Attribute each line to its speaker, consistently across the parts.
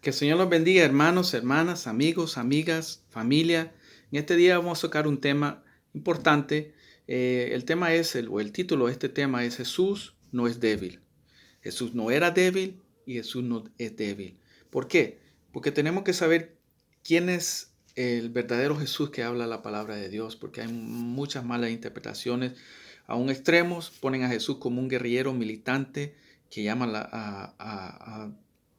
Speaker 1: Que el Señor los bendiga, hermanos, hermanas, amigos, amigas, familia. En este día vamos a tocar un tema importante. El tema es, o el título de este tema es Jesús no es débil. Jesús no era débil y Jesús no es débil. ¿Por qué? Porque tenemos que saber quién es el verdadero Jesús que habla la palabra de Dios, porque hay muchas malas interpretaciones. A un extremo ponen a Jesús como un guerrillero militante que llama a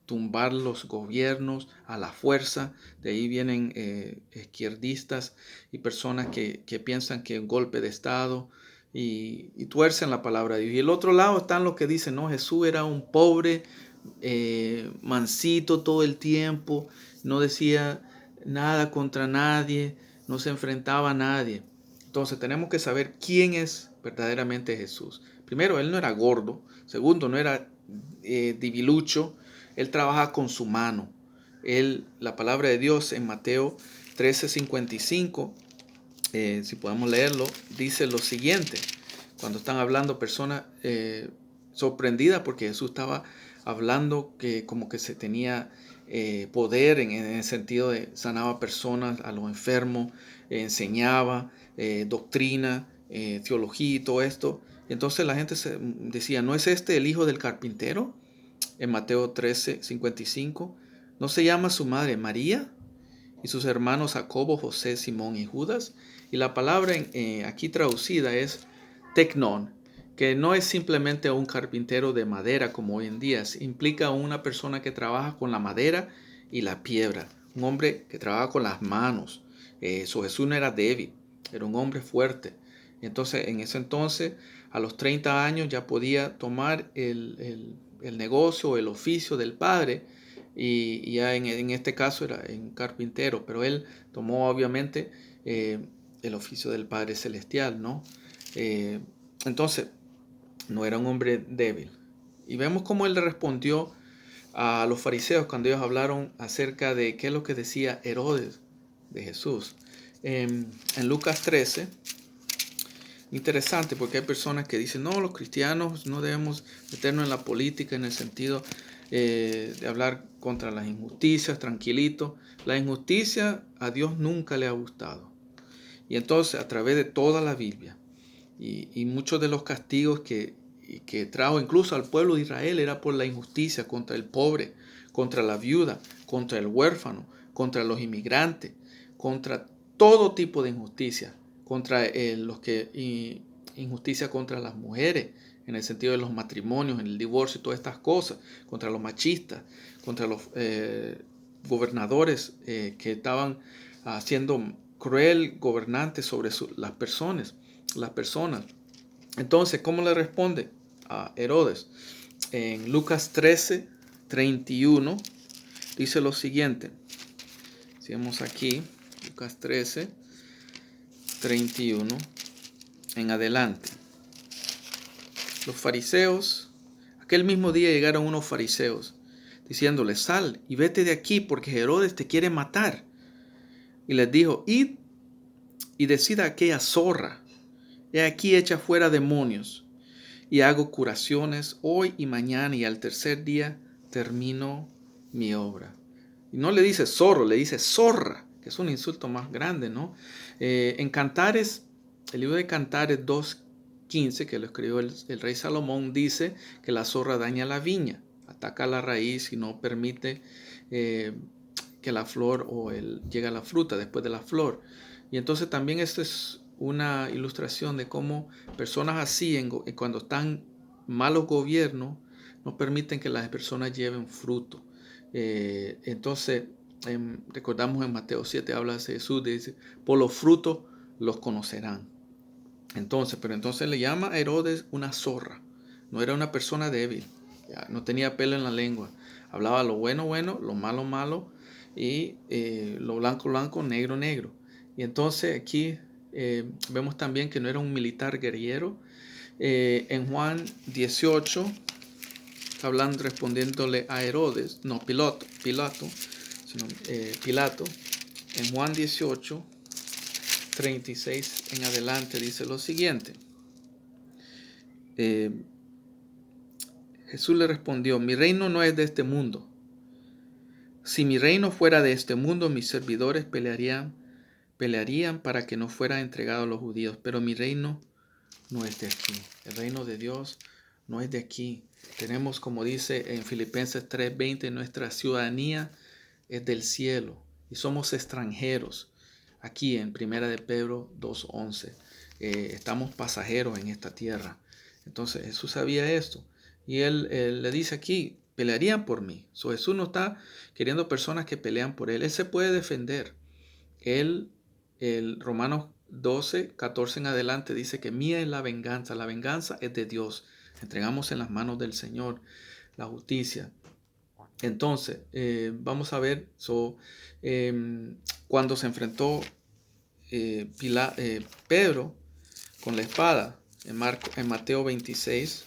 Speaker 1: tumbar los gobiernos a la fuerza. De ahí vienen izquierdistas y personas que piensan que un golpe de Estado y tuercen la palabra de Dios. Y el otro lado están los que dicen, no, Jesús era un pobre, mansito todo el tiempo, no decía nada contra nadie, no se enfrentaba a nadie. Entonces tenemos que saber quién es verdaderamente Jesús. Primero, él no era gordo. Segundo, no era divilucho. Él trabaja con su mano. La palabra de Dios en Mateo 13:55, si podemos leerlo, dice lo siguiente. Cuando están hablando personas sorprendidas porque Jesús estaba hablando que como que se tenía poder en el sentido de sanaba personas, a los enfermos, enseñaba doctrina, teología y todo esto. Entonces la gente decía, ¿no es este el hijo del carpintero? En Mateo 13:55. ¿No se llama su madre María y sus hermanos Jacobo, José, Simón y Judas? Y la palabra aquí traducida es tecnón, que no es simplemente un carpintero de madera como hoy en día, implica una persona que trabaja con la madera y la piedra, un hombre que trabaja con las manos. Jesús no era débil, era un hombre fuerte. Entonces, en ese entonces, a los 30 años ya podía tomar el negocio, el oficio del padre, y ya en este caso era un carpintero, pero él tomó obviamente el oficio del Padre Celestial, ¿no? Eh, entonces, no era un hombre débil. Y vemos cómo él le respondió a los fariseos cuando ellos hablaron acerca de qué es lo que decía Herodes de Jesús. En Lucas 13, interesante porque hay personas que dicen, no, los cristianos no debemos meternos en la política en el sentido de hablar contra las injusticias, tranquilito. La injusticia a Dios nunca le ha gustado. Y entonces a través de toda la Biblia y muchos de los castigos que trajo incluso al pueblo de Israel era por la injusticia contra el pobre, contra la viuda, contra el huérfano, contra los inmigrantes, contra todo tipo de injusticia, contra injusticia contra las mujeres, en el sentido de los matrimonios, en el divorcio y todas estas cosas, contra los machistas, contra los gobernadores que estaban haciendo cruel gobernante sobre las personas. Entonces, ¿cómo le responde a Herodes? En Lucas 13:31 dice lo siguiente. Sigamos aquí, Lucas 13:31 en adelante. Los fariseos, aquel mismo día llegaron unos fariseos diciéndole, sal y vete de aquí porque Herodes te quiere matar. Y les dijo, id y decida a aquella zorra, he aquí echa fuera demonios, y hago curaciones hoy y mañana, y al tercer día termino mi obra. Y no le dice zorro, le dice zorra, que es un insulto más grande, ¿no? En Cantares, el libro de Cantares 2:15, que lo escribió el rey Salomón, dice que la zorra daña la viña, ataca la raíz y no permite que la flor llegue a la fruta después de la flor. Y entonces también esto es una ilustración de cómo personas así, cuando están malos gobiernos, no permiten que las personas lleven fruto. Entonces, recordamos en Mateo 7, habla de Jesús, dice, por los frutos los conocerán. Pero entonces le llama a Herodes una zorra. No era una persona débil, ya, no tenía pelo en la lengua. Hablaba lo bueno, bueno, lo malo, malo, y lo blanco, blanco, negro, negro. Y entonces aquí vemos también que no era un militar guerrillero. En Juan 18, hablando, respondiéndole a Herodes, no, Pilato, en Juan 18:36 en adelante dice lo siguiente. Jesús le respondió, mi reino no es de este mundo. Si mi reino fuera de este mundo, mis servidores pelearían para que no fuera entregado a los judíos, pero mi reino no es de aquí. El reino de Dios no es de aquí. Tenemos, como dice en Filipenses 3:20, nuestra ciudadanía es del cielo y somos extranjeros. Aquí en Primera de Pedro 2:11, estamos pasajeros en esta tierra. Entonces Jesús sabía esto y él le dice aquí, pelearían por mí. Jesús no está queriendo personas que pelean por él. Él se puede defender. El Romanos 12:14 en adelante dice que mía es la venganza es de Dios. Entregamos en las manos del Señor la justicia. Entonces, vamos a ver, cuando se enfrentó Pedro con la espada en Mateo 26,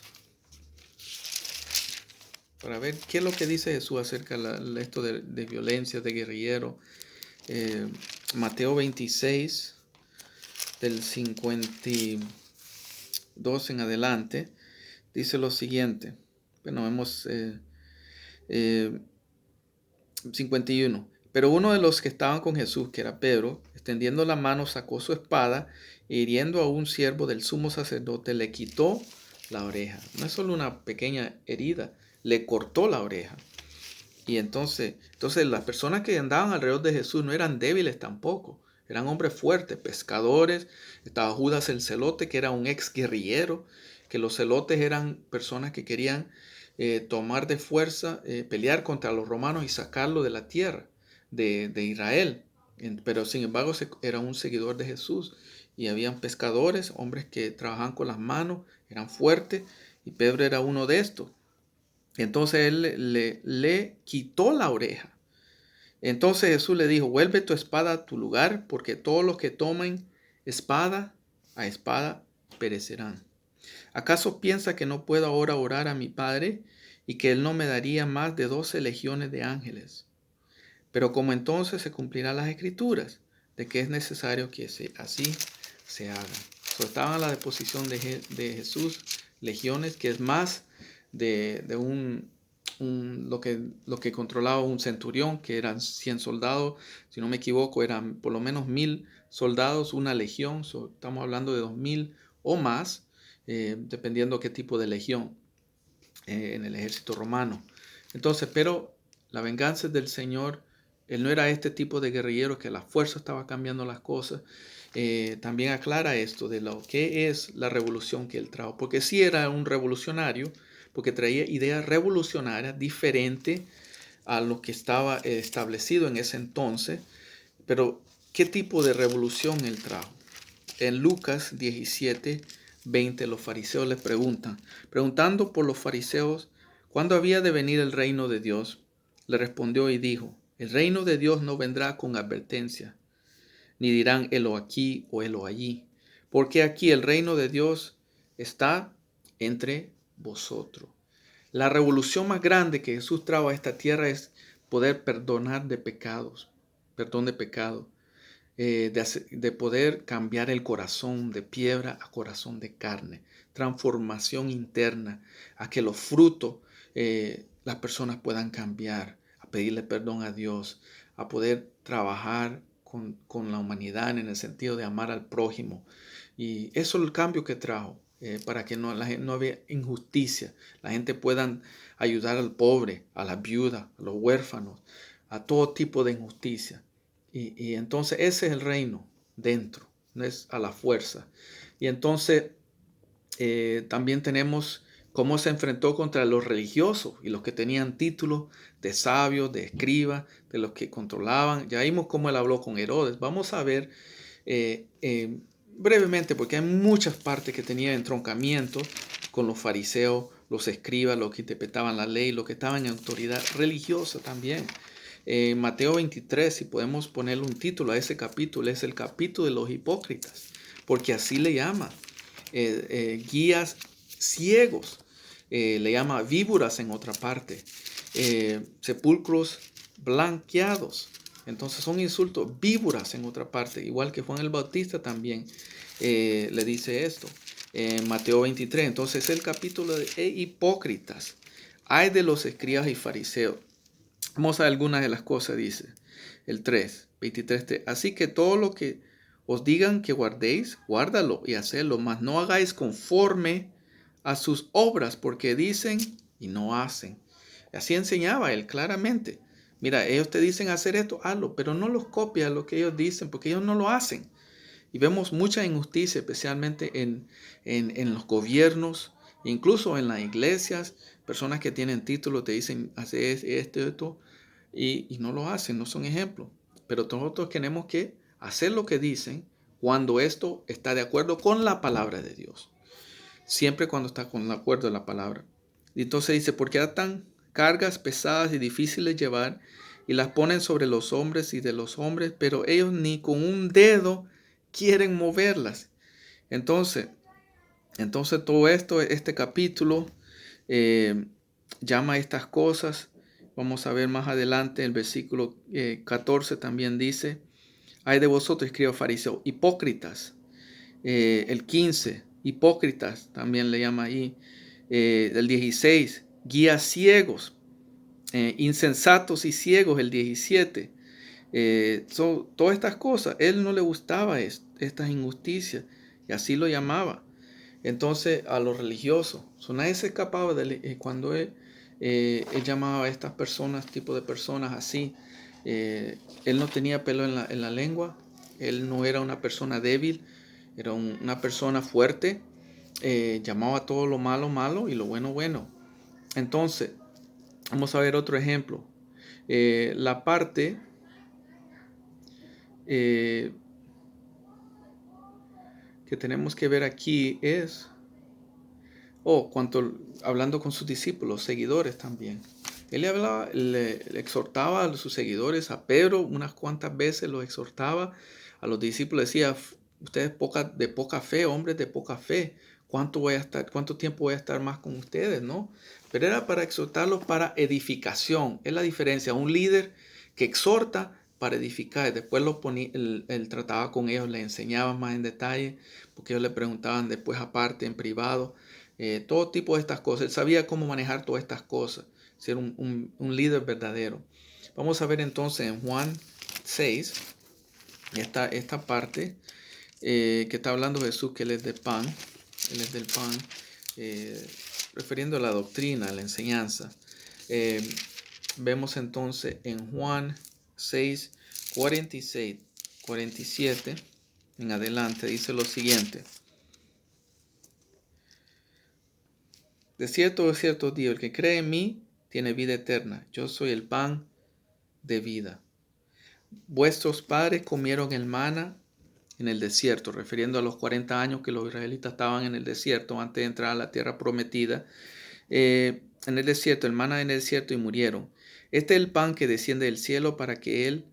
Speaker 1: para ver qué es lo que dice Jesús acerca de esto de violencia, de guerrillero. Mateo 26, del 52 en adelante, dice lo siguiente. Bueno, vemos 51. Pero uno de los que estaban con Jesús, que era Pedro, extendiendo la mano, sacó su espada e hiriendo a un siervo del sumo sacerdote, le quitó la oreja. No es solo una pequeña herida, le cortó la oreja. Y entonces las personas que andaban alrededor de Jesús no eran débiles tampoco. Eran hombres fuertes, pescadores. Estaba Judas el celote, que era un ex guerrillero, que los celotes eran personas que querían tomar de fuerza, pelear contra los romanos y sacarlo de la tierra de Israel. Pero sin embargo era un seguidor de Jesús. Y habían pescadores, hombres que trabajaban con las manos, eran fuertes, y Pedro era uno de estos. Entonces él le quitó la oreja. Entonces Jesús le dijo, vuelve tu espada a tu lugar, porque todos los que tomen espada a espada perecerán. ¿Acaso piensa que no puedo ahora orar a mi Padre y que Él no me daría más de 12 legiones de ángeles? Pero como entonces se cumplirán las escrituras de que es necesario que así se haga. Estaban a la disposición de Jesús legiones, que es más de lo que controlaba un centurión, que eran 100 soldados, si no me equivoco, eran por lo menos 1000 soldados, una legión, estamos hablando de 2000 o más, dependiendo qué tipo de legión en el ejército romano. Entonces, pero la venganza es del Señor. Él no era este tipo de guerrillero que a la fuerza estaba cambiando las cosas. También aclara esto de lo que es la revolución que él trajo, porque sí era un revolucionario, porque traía ideas revolucionarias diferentes a lo que estaba establecido en ese entonces. Pero, ¿qué tipo de revolución él trajo? En Lucas 17:20 los fariseos les preguntando por los fariseos, ¿cuándo había de venir el reino de Dios? Le respondió y dijo, el reino de Dios no vendrá con advertencia, ni dirán helo aquí o helo allí, porque aquí el reino de Dios está entre vosotros. La revolución más grande que Jesús trajo a esta tierra es poder perdonar de pecados, perdón de pecado, de poder cambiar el corazón de piedra a corazón de carne, transformación interna, a que los frutos las personas puedan cambiar, a pedirle perdón a Dios, a poder trabajar con la humanidad en el sentido de amar al prójimo. Y eso es el cambio que trajo, para que no había injusticia, la gente pueda ayudar al pobre, a la viuda, a los huérfanos, a todo tipo de injusticia. Y entonces ese es el reino dentro, no es a la fuerza. Y entonces también tenemos cómo se enfrentó contra los religiosos y los que tenían títulos de sabios, de escribas, de los que controlaban. Ya vimos cómo él habló con Herodes. Vamos a ver brevemente, porque hay muchas partes que tenían entroncamiento con los fariseos, los escribas, los que interpretaban la ley, los que estaban en autoridad religiosa también. Mateo 23, si podemos ponerle un título a ese capítulo, es el capítulo de los hipócritas, porque así le llama. Guías ciegos, le llama víboras en otra parte, sepulcros blanqueados. Entonces son insultos, víboras en otra parte, igual que Juan el Bautista también le dice esto. Mateo 23, entonces el capítulo de hipócritas. Hay de los escribas y fariseos. Vamos a algunas de las cosas, dice el 23. Así que todo lo que os digan que guardéis, guárdalo y hacedlo, mas no hagáis conforme a sus obras, porque dicen y no hacen. Así enseñaba él claramente. Mira, ellos te dicen hacer esto, hazlo, pero no los copias lo que ellos dicen, porque ellos no lo hacen. Y vemos mucha injusticia, especialmente en los gobiernos, incluso en las iglesias. Personas que tienen títulos te dicen, hacer esto, y no lo hacen, no son ejemplos. Pero nosotros tenemos que hacer lo que dicen cuando esto está de acuerdo con la palabra de Dios. Siempre cuando está con el acuerdo de la palabra. Y entonces dice, porque atan cargas pesadas y difíciles de llevar y las ponen sobre los hombres y de los hombres, pero ellos ni con un dedo quieren moverlas. Entonces todo esto, este capítulo llama a estas cosas. Vamos a ver más adelante, el versículo 14 también dice, hay de vosotros, escribas fariseos, hipócritas. El 15, hipócritas, también le llama ahí. El 16, guías ciegos, insensatos y ciegos, el 17. Todas estas cosas, él no le gustaba estas injusticias, y así lo llamaba. Entonces, a los religiosos, nadie se escapaba cuando él llamaba a estas personas, tipo de personas así. Él no tenía pelo en la lengua, él no era una persona débil, era una persona fuerte. Llamaba todo lo malo malo y lo bueno bueno. Entonces, vamos a ver otro ejemplo. La parte que tenemos que ver aquí es, hablando con sus discípulos, seguidores también. Él le exhortaba a sus seguidores, a Pedro unas cuantas veces lo exhortaba, a los discípulos decía, ustedes de poca fe, hombres de poca fe, ¿cuánto tiempo voy a estar más con ustedes, no? Pero era para exhortarlos para edificación. Es la diferencia, un líder que exhorta para edificar. Después él trataba con ellos, les enseñaba más en detalle, porque ellos le preguntaban después aparte, en privado, todo tipo de estas cosas. Él sabía cómo manejar todas estas cosas, ser un líder verdadero. Vamos a ver entonces en Juan 6, esta parte que está hablando Jesús, que Él es de pan, Él es del pan, refiriendo a la doctrina, a la enseñanza. Vemos entonces en Juan 6, 46, 47 en adelante, dice lo siguiente. De cierto digo, el que cree en mí tiene vida eterna. Yo soy el pan de vida. Vuestros padres comieron el maná en el desierto, refiriendo a los 40 años que los israelitas estaban en el desierto antes de entrar a la tierra prometida. En el desierto, el maná en el desierto, y murieron. Este es el pan que desciende del cielo para que él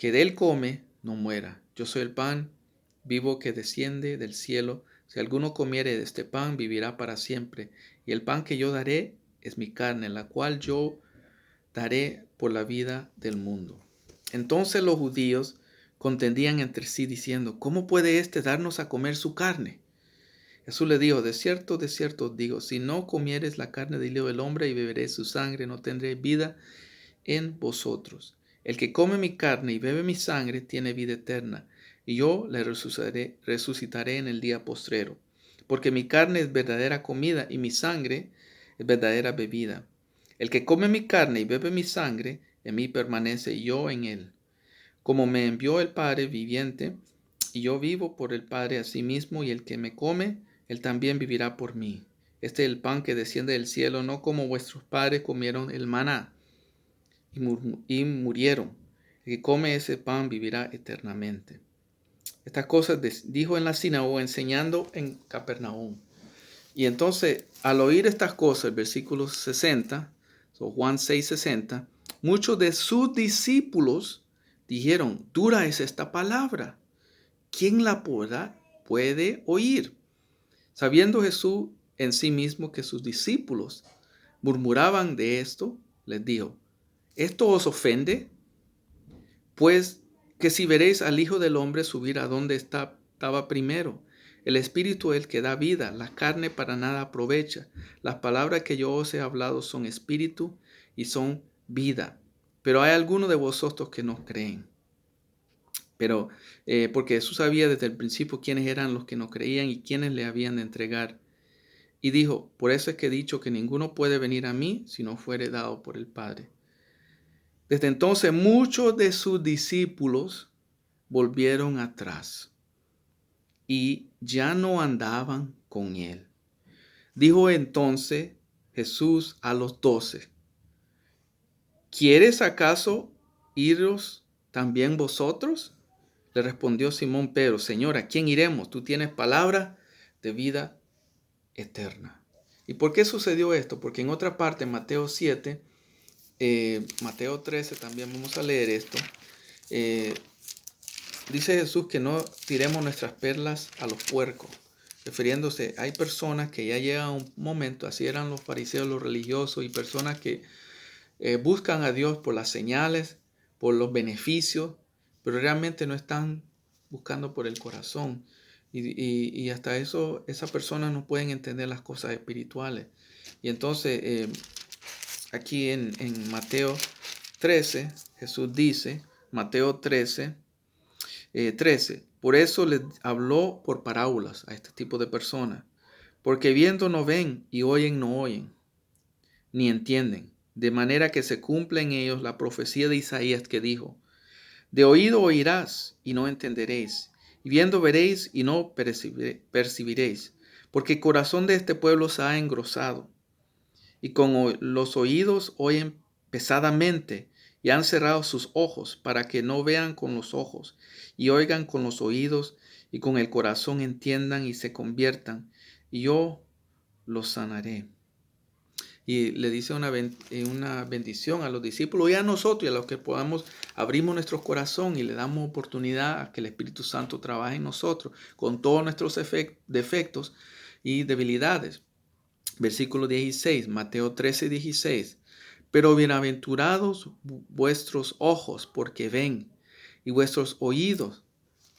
Speaker 1: que de él come no muera. Yo soy el pan vivo que desciende del cielo. Si alguno comiere de este pan, vivirá para siempre. Y el pan que yo daré es mi carne, la cual yo daré por la vida del mundo. Entonces los judíos contendían entre sí diciendo, ¿cómo puede éste darnos a comer su carne? Jesús le dijo, de cierto os digo, si no comieres la carne del Hijo del Hombre y beberéis su sangre, no tendréis vida en vosotros. El que come mi carne y bebe mi sangre tiene vida eterna, y yo le resucitaré en el día postrero. Porque mi carne es verdadera comida y mi sangre es verdadera bebida. El que come mi carne y bebe mi sangre, en mí permanece y yo en él. Como me envió el Padre viviente, y yo vivo por el Padre asimismo, y el que me come, él también vivirá por mí. Este es el pan que desciende del cielo, no como vuestros padres comieron el maná y murieron. El que come ese pan vivirá eternamente. Estas cosas dijo en la sinagoga, enseñando en Capernaum. Y entonces, al oír estas cosas, el versículo 60, Juan 6:60, muchos de sus discípulos dijeron, dura es esta palabra, ¿quién la puede oír? Sabiendo Jesús en sí mismo que sus discípulos murmuraban de esto, les dijo, ¿esto os ofende? Pues que si veréis al Hijo del Hombre subir a donde estaba primero. El Espíritu es el que da vida, la carne para nada aprovecha. Las palabras que yo os he hablado son espíritu y son vida. pero hay algunos de vosotros que no creen. Pero porque Jesús sabía desde el principio quiénes eran los que no creían y quiénes le habían de entregar. Y dijo, por eso es que he dicho que ninguno puede venir a mí si no fuere dado por el Padre. Desde entonces muchos de sus discípulos volvieron atrás y ya no andaban con él. Dijo entonces Jesús a los 12, ¿quieres acaso iros también vosotros? Le respondió Simón Pedro, Señor, ¿a quién iremos? Tú tienes palabra de vida eterna. ¿Y por qué sucedió esto? Porque en otra parte, en Mateo 7, Mateo 13, también vamos a leer esto. Dice Jesús que no tiremos nuestras perlas a los puercos, refiriéndose, hay personas que ya llegan a un momento, así eran los fariseos, los religiosos y personas que buscan a Dios por las señales, por los beneficios, pero realmente no están buscando por el corazón. Y hasta eso, esas personas no pueden entender las cosas espirituales. Y entonces, aquí en Mateo 13, Jesús dice, Mateo 13, 13, por eso les habló por parábolas a este tipo de personas, porque viendo no ven y oyen no oyen, ni entienden, de manera que se cumple en ellos la profecía de Isaías que dijo, de oído oirás y no entenderéis, y viendo veréis y no percibiréis, porque el corazón de este pueblo se ha engrosado, y con los oídos oyen pesadamente, y han cerrado sus ojos para que no vean con los ojos, y oigan con los oídos, y con el corazón entiendan y se conviertan, y yo los sanaré. Y le dice una bendición a los discípulos y a nosotros y a los que podamos abrimos nuestro corazón y le damos oportunidad a que el Espíritu Santo trabaje en nosotros con todos nuestros defectos y debilidades. Versículo 16, Mateo 13, 16. Pero bienaventurados vuestros ojos porque ven y vuestros oídos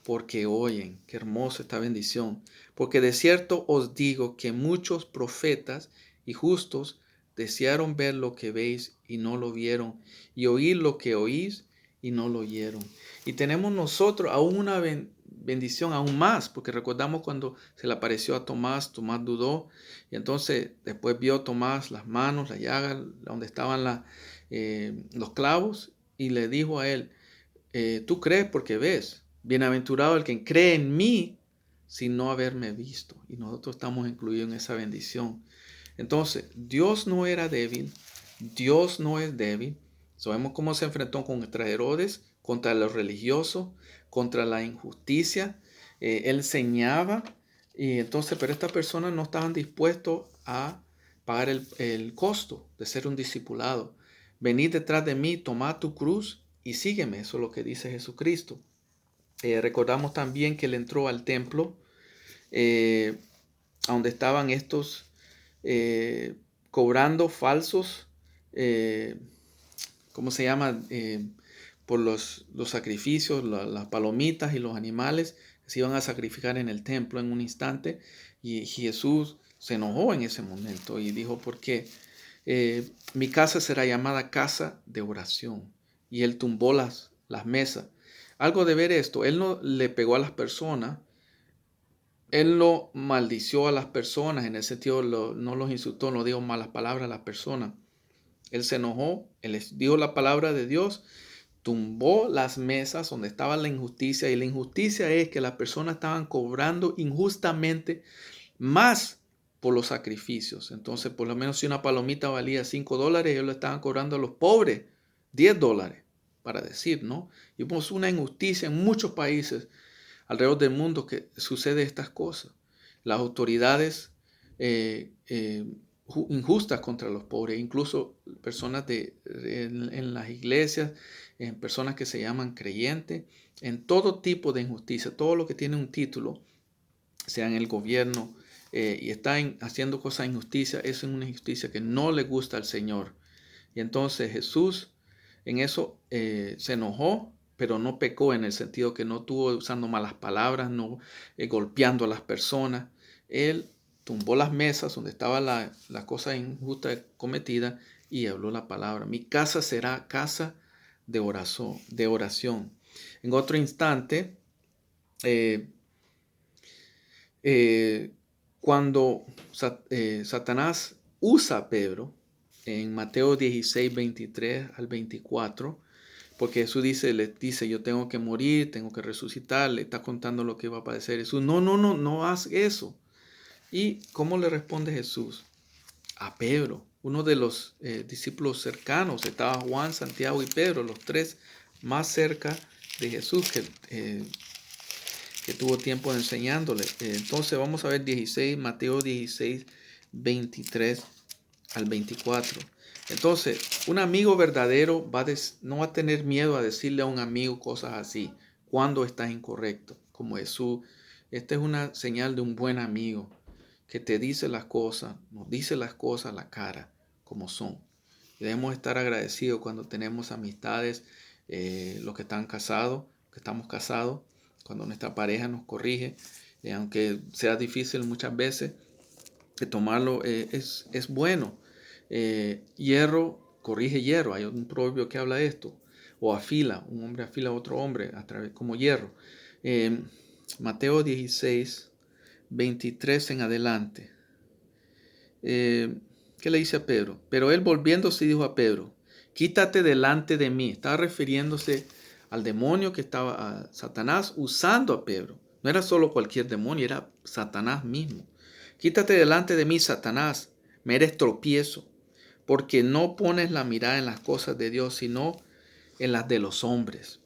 Speaker 1: porque oyen. Qué hermosa esta bendición. Porque de cierto os digo que muchos profetas y justos desearon ver lo que veis y no lo vieron, y oír lo que oís y no lo oyeron. Y tenemos nosotros aún una bendición aún más, porque recordamos cuando se le apareció a Tomás, Tomás dudó, y entonces después vio Tomás las manos, la llaga, donde estaban los clavos, y le dijo a él, tú crees porque ves. Bienaventurado el que cree en mí sin no haberme visto. Y nosotros estamos incluidos en esa bendición. Entonces, Dios no era débil. Dios no es débil. Sabemos cómo se enfrentó contra Herodes, contra los religiosos, contra la injusticia. Él enseñaba. Y entonces, pero estas personas no estaban dispuestos a pagar el costo de ser un discipulado. Venid detrás de mí, tomad tu cruz y sígueme. Eso es lo que dice Jesucristo. Recordamos también que él entró al templo, donde estaban estos cobrando falsos, ¿cómo se llama? Por los sacrificios, las palomitas y los animales que se iban a sacrificar en el templo en un instante. Y Jesús se enojó en ese momento y dijo, ¿por qué? Mi casa será llamada casa de oración. Y él tumbó las mesas. Algo de ver esto, él no le pegó a las personas, él no maldició a las personas, en el sentido no los insultó, no dijo malas palabras a las personas. Él se enojó, él les dio la palabra de Dios, tumbó las mesas donde estaba la injusticia, y la injusticia es que las personas estaban cobrando injustamente más por los sacrificios. Entonces, por lo menos si una palomita valía $5, ellos le estaban cobrando a los pobres $10, para decir, ¿no? Y vemos una injusticia en muchos países alrededor del mundo que sucede estas cosas. Las autoridades injustas contra los pobres, incluso personas en las iglesias, en personas que se llaman creyentes, en todo tipo de injusticia, todo lo que tiene un título, sea en el gobierno, y están haciendo cosas de injusticia, eso es una injusticia que no le gusta al Señor. Y entonces Jesús en eso se enojó, pero no pecó en el sentido que no estuvo usando malas palabras, no golpeando a las personas. Él tumbó las mesas donde estaba la cosa injusta cometida y habló la palabra. Mi casa será casa de oración. En otro instante, eh, cuando Satanás usa a Pedro, en Mateo 16, 23 al 24, porque Jesús le dice, yo tengo que morir, tengo que resucitar, le está contando lo que va a padecer Jesús. No haz eso. ¿Y cómo le responde Jesús? A Pedro, uno de los discípulos cercanos, estaba Juan, Santiago y Pedro, los tres más cerca de Jesús que tuvo tiempo enseñándole. Entonces vamos a ver Mateo 16, 23 al 24. Entonces, un amigo verdadero no va a tener miedo a decirle a un amigo cosas así cuando estás incorrecto, como Jesús. Esta es una señal de un buen amigo que te dice las cosas, nos dice las cosas a la cara como son. Debemos estar agradecidos cuando tenemos amistades, los que están casados, que estamos casados, cuando nuestra pareja nos corrige, aunque sea difícil muchas veces, de tomarlo es bueno. Hierro corrige hierro. Hay un proverbio que habla de esto. O afila, un hombre afila a otro hombre a través como hierro. Mateo 16, 23 en adelante. ¿Qué le dice a Pedro? Pero él volviéndose dijo a Pedro, quítate delante de mí. Estaba refiriéndose al demonio que estaba, a Satanás usando a Pedro. No era solo cualquier demonio, era Satanás mismo. Quítate delante de mí, Satanás, me eres tropiezo, porque no pones la mirada en las cosas de Dios, sino en las de los hombres.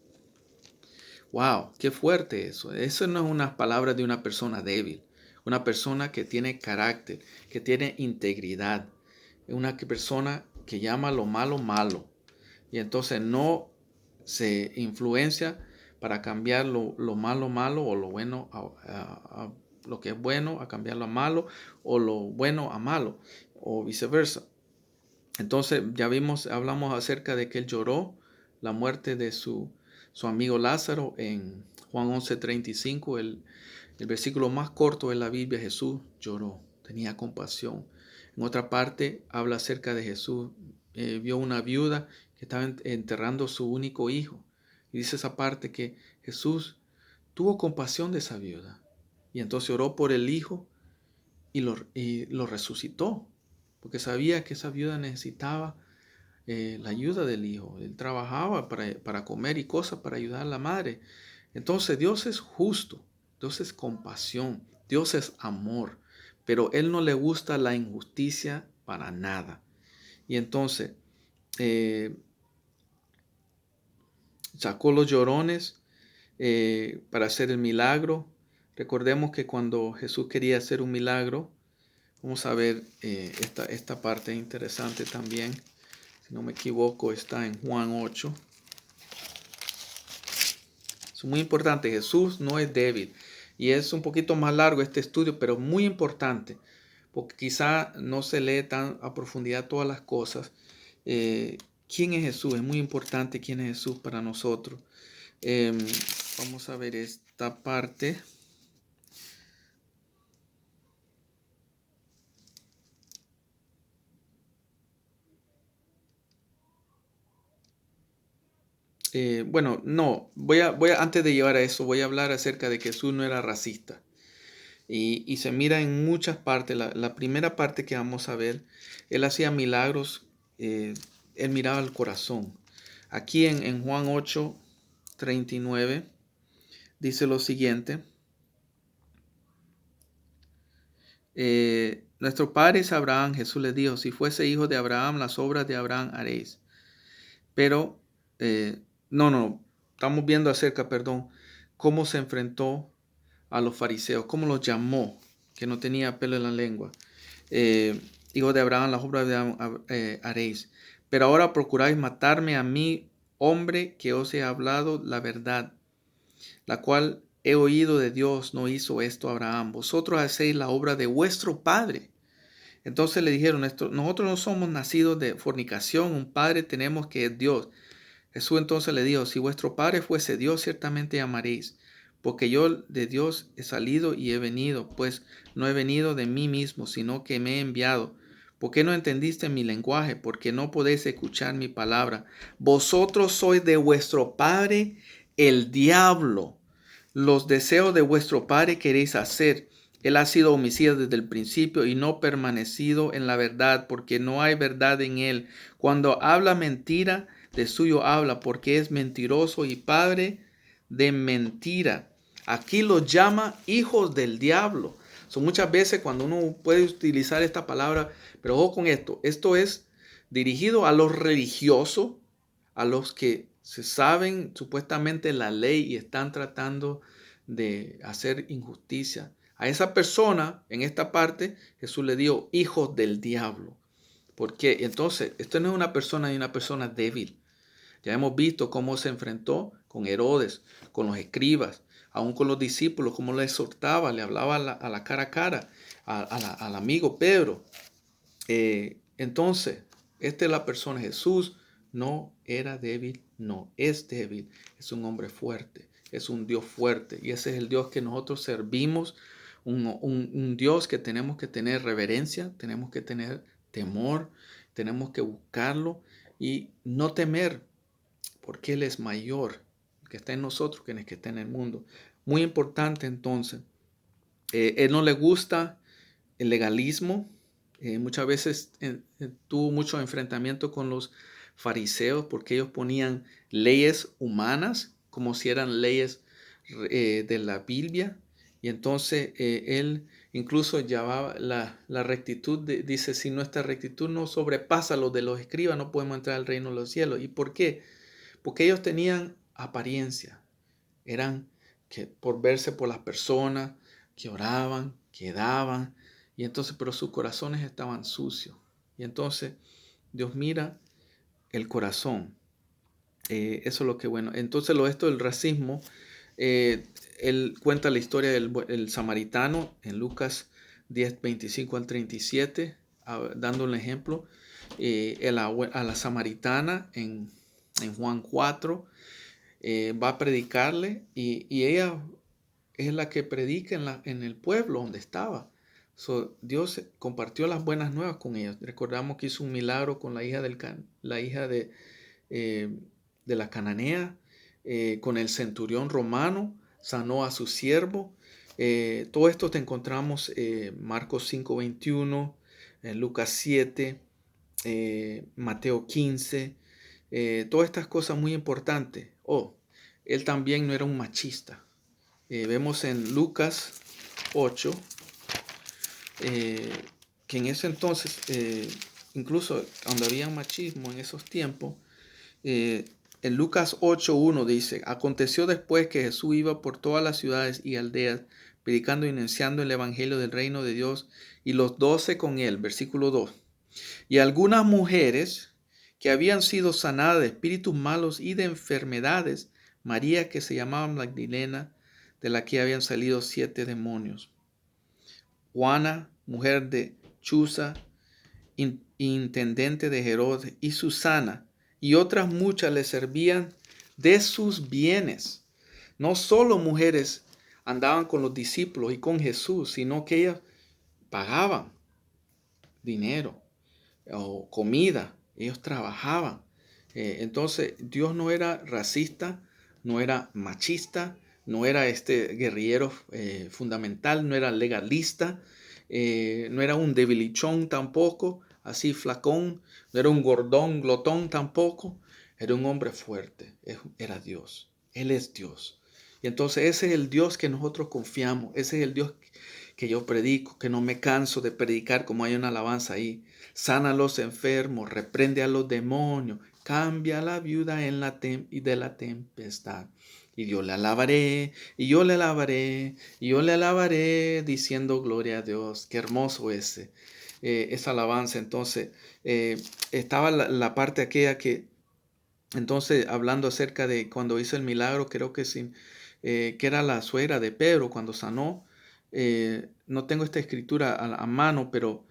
Speaker 1: Wow, qué fuerte eso. Eso no es unas palabras de una persona débil, una persona que tiene carácter, que tiene integridad, una persona que llama lo malo malo y entonces no se influencia para cambiar lo malo malo o lo bueno a lo que es bueno a cambiarlo a malo o lo bueno a malo o viceversa. Entonces ya hablamos acerca de que él lloró la muerte de su amigo Lázaro en Juan 11:35, el versículo más corto de la Biblia. Jesús lloró, tenía compasión. En otra parte habla acerca de Jesús, vio una viuda que estaba enterrando su único hijo. Y dice esa parte que Jesús tuvo compasión de esa viuda. Y entonces oró por el hijo y lo resucitó. Porque sabía que esa viuda necesitaba la ayuda del hijo. Él trabajaba para comer y cosas para ayudar a la madre. Entonces Dios es justo, Dios es compasión, Dios es amor, pero Él no le gusta la injusticia para nada. Y entonces sacó los llorones para hacer el milagro. Recordemos que cuando Jesús quería hacer un milagro, vamos a ver esta parte interesante también. Si no me equivoco, está en Juan 8. Es muy importante. Jesús no es débil. Y es un poquito más largo este estudio, pero muy importante. Porque quizá no se lee tan a profundidad todas las cosas. ¿Quién es Jesús? Es muy importante quién es Jesús para nosotros. Vamos a ver esta parte. Bueno, no, antes de llegar a eso, voy a hablar acerca de que Jesús no era racista. Y se mira en muchas partes. La primera parte que vamos a ver, él hacía milagros, él miraba el corazón. Aquí en Juan 8, 39, dice lo siguiente. Nuestro padre es Abraham. Jesús le dijo, si fuese hijo de Abraham, las obras de Abraham haréis. Pero, estamos viendo cómo se enfrentó a los fariseos, cómo los llamó, que no tenía pelo en la lengua. Hijo de Abraham, las obras de Abraham haréis. Pero ahora procuráis matarme a mí, hombre, que os he hablado la verdad, la cual he oído de Dios. No hizo esto Abraham. Vosotros hacéis la obra de vuestro padre. Entonces le dijeron, nosotros no somos nacidos de fornicación, un padre tenemos que es Dios. Jesús entonces le dijo, si vuestro padre fuese Dios, ciertamente amaréis, porque yo de Dios he salido y he venido, pues no he venido de mí mismo, sino que me he enviado. ¿Por qué no entendiste mi lenguaje? Porque no podéis escuchar mi palabra. Vosotros sois de vuestro padre el diablo. Los deseos de vuestro padre queréis hacer. Él ha sido homicida desde el principio y no permanecido en la verdad, porque no hay verdad en él. Cuando habla mentira, de suyo habla, porque es mentiroso y padre de mentira. Aquí los llama hijos del diablo. Son muchas veces cuando uno puede utilizar esta palabra, pero ojo con esto. Esto es dirigido a los religiosos, a los que se saben supuestamente la ley y están tratando de hacer injusticia. A esa persona, en esta parte, Jesús le dio hijos del diablo. ¿Por qué? Entonces, esto no es una persona y una persona débil. Ya hemos visto cómo se enfrentó con Herodes, con los escribas, aún con los discípulos, cómo le exhortaba, le hablaba a la cara a cara, al amigo Pedro. Entonces, esta es la persona. Jesús no era débil, no es débil, es un hombre fuerte, es un Dios fuerte. Y ese es el Dios que nosotros servimos, un Dios que tenemos que tener reverencia, tenemos que tener temor, tenemos que buscarlo y no temer, porque Él es mayor, el que está en nosotros que el que está en el mundo. Muy importante entonces. Él no le gusta el legalismo. Muchas veces tuvo mucho enfrentamiento con los fariseos porque ellos ponían leyes humanas como si eran leyes de la Biblia. Y entonces él incluso llamaba la rectitud, dice, si nuestra rectitud no sobrepasa lo de los escribas, no podemos entrar al reino de los cielos. ¿Y por qué? Porque ellos tenían apariencia, eran que por verse por las personas, que oraban, que daban, y entonces, pero sus corazones estaban sucios. Y entonces Dios mira el corazón. Eso es lo que bueno. Entonces esto del racismo, él cuenta la historia del samaritano en Lucas 10, 25 al 37, dando un ejemplo. A la samaritana en Juan 4, va a predicarle y ella es la que predica en el pueblo donde estaba. Dios compartió las buenas nuevas con ella. Recordamos que hizo un milagro con la hija, eh, de la cananea, con el centurión romano, sanó a su siervo. Todo esto te encontramos Marcos 5:21, Lucas 7, Mateo 15. Todas estas cosas muy importantes. Él también no era un machista. Vemos en Lucas 8, que en ese entonces, incluso cuando había machismo en esos tiempos, en Lucas 8:1 dice, aconteció después que Jesús iba por todas las ciudades y aldeas, predicando y anunciando el evangelio del reino de Dios, y los 12 con él, versículo 2. Y algunas mujeres que habían sido sanadas de espíritus malos y de enfermedades, María que se llamaba Magdalena, de la que habían salido 7 demonios. Juana, mujer de Chuza, intendente de Herodes, y Susana, y otras muchas le servían de sus bienes. No solo mujeres andaban con los discípulos y con Jesús, sino que ellas pagaban dinero o comida, ellos trabajaban. Entonces Dios no era racista, no era machista, no era este guerrillero fundamental, no era legalista, no era un debilichón tampoco, así flacón, no era un gordón, glotón tampoco, era un hombre fuerte, era Dios, Él es Dios. Y entonces ese es el Dios que nosotros confiamos, ese es el Dios que yo predico, que no me canso de predicar, como hay una alabanza ahí. Sana a los enfermos, reprende a los demonios, cambia a la viuda y de la tempestad. Y yo le alabaré, y yo le alabaré, y yo le alabaré, diciendo gloria a Dios. Qué hermoso esa alabanza. Entonces, estaba la parte aquella que, entonces, hablando acerca de cuando hizo el milagro, creo que que era la suegra de Pedro cuando sanó. No tengo esta escritura a mano, pero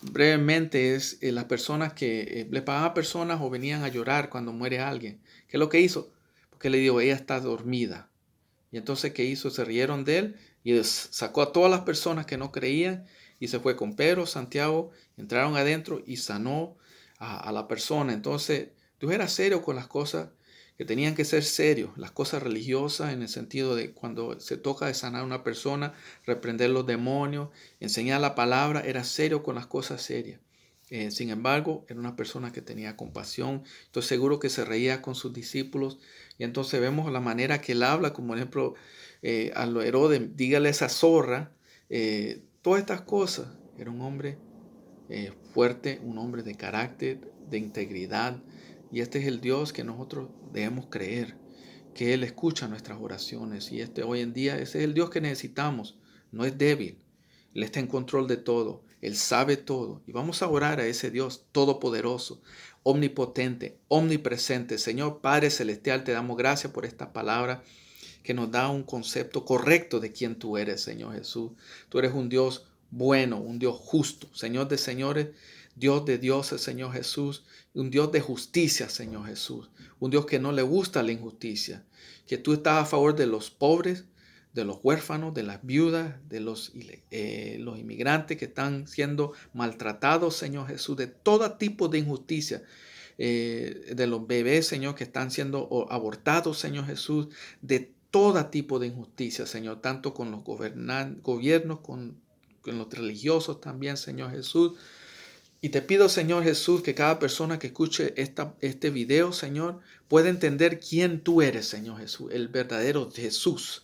Speaker 1: brevemente es las personas que le pagaban a personas o venían a llorar cuando muere alguien. ¿Qué es lo que hizo? Porque le dijo, ella está dormida. Y entonces, ¿qué hizo? Se rieron de él y sacó a todas las personas que no creían y se fue con Pedro, Santiago, entraron adentro y sanó a la persona. Entonces, Dios era serio con las cosas que tenían que ser serios, las cosas religiosas en el sentido de cuando se toca de sanar a una persona, reprender los demonios, enseñar la palabra, era serio con las cosas serias. Sin embargo, era una persona que tenía compasión. Estoy seguro que se reía con sus discípulos. Y entonces vemos la manera que él habla, como por ejemplo, a lo Herodes, dígale a esa zorra, todas estas cosas. Era un hombre fuerte, un hombre de carácter, de integridad. Y este es el Dios que nosotros debemos creer, que Él escucha nuestras oraciones. Y hoy en día ese es el Dios que necesitamos. No es débil. Él está en control de todo. Él sabe todo. Y vamos a orar a ese Dios todopoderoso, omnipotente, omnipresente. Señor Padre Celestial, te damos gracias por esta palabra que nos da un concepto correcto de quién tú eres, Señor Jesús. Tú eres un Dios bueno, un Dios justo, Señor de señores, Dios de dioses, Señor Jesús, un Dios de justicia, Señor Jesús, un Dios que no le gusta la injusticia, que tú estás a favor de los pobres, de los huérfanos, de las viudas, de los inmigrantes que están siendo maltratados, Señor Jesús, de todo tipo de injusticia. De los bebés, Señor, que están siendo abortados, Señor Jesús, de todo tipo de injusticia, Señor, tanto con los gobiernos, con los religiosos también, Señor Jesús. Y te pido, Señor Jesús, que cada persona que escuche este video, Señor, pueda entender quién tú eres, Señor Jesús, el verdadero Jesús.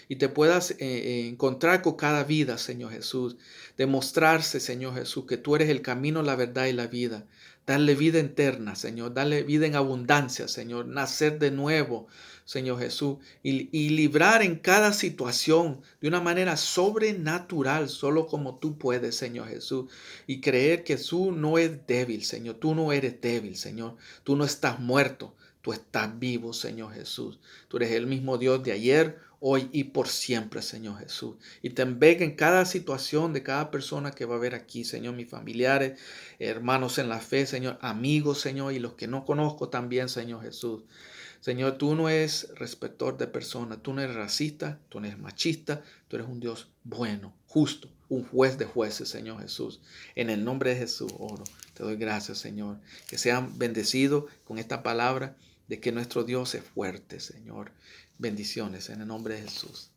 Speaker 1: Y te puedas encontrar con cada vida, Señor Jesús. Demostrarse, Señor Jesús, que tú eres el camino, la verdad y la vida. Darle vida eterna, Señor. Darle vida en abundancia, Señor. Nacer de nuevo, Señor Jesús. Y librar en cada situación de una manera sobrenatural, solo como tú puedes, Señor Jesús. Y creer que tú no eres débil, Señor. Tú no eres débil, Señor. Tú no estás muerto. Tú estás vivo, Señor Jesús. Tú eres el mismo Dios de ayer, hoy y por siempre, Señor Jesús. Y te venga en cada situación de cada persona que va a ver aquí, Señor, mis familiares, hermanos en la fe, Señor, amigos, Señor, y los que no conozco también, Señor Jesús. Señor, tú no eres respector de personas, tú no eres racista, tú no eres machista, tú eres un Dios bueno, justo, un juez de jueces, Señor Jesús. En el nombre de Jesús oro. Te doy gracias, Señor. Que sean bendecidos con esta palabra de que nuestro Dios es fuerte, Señor. Bendiciones en el nombre de Jesús.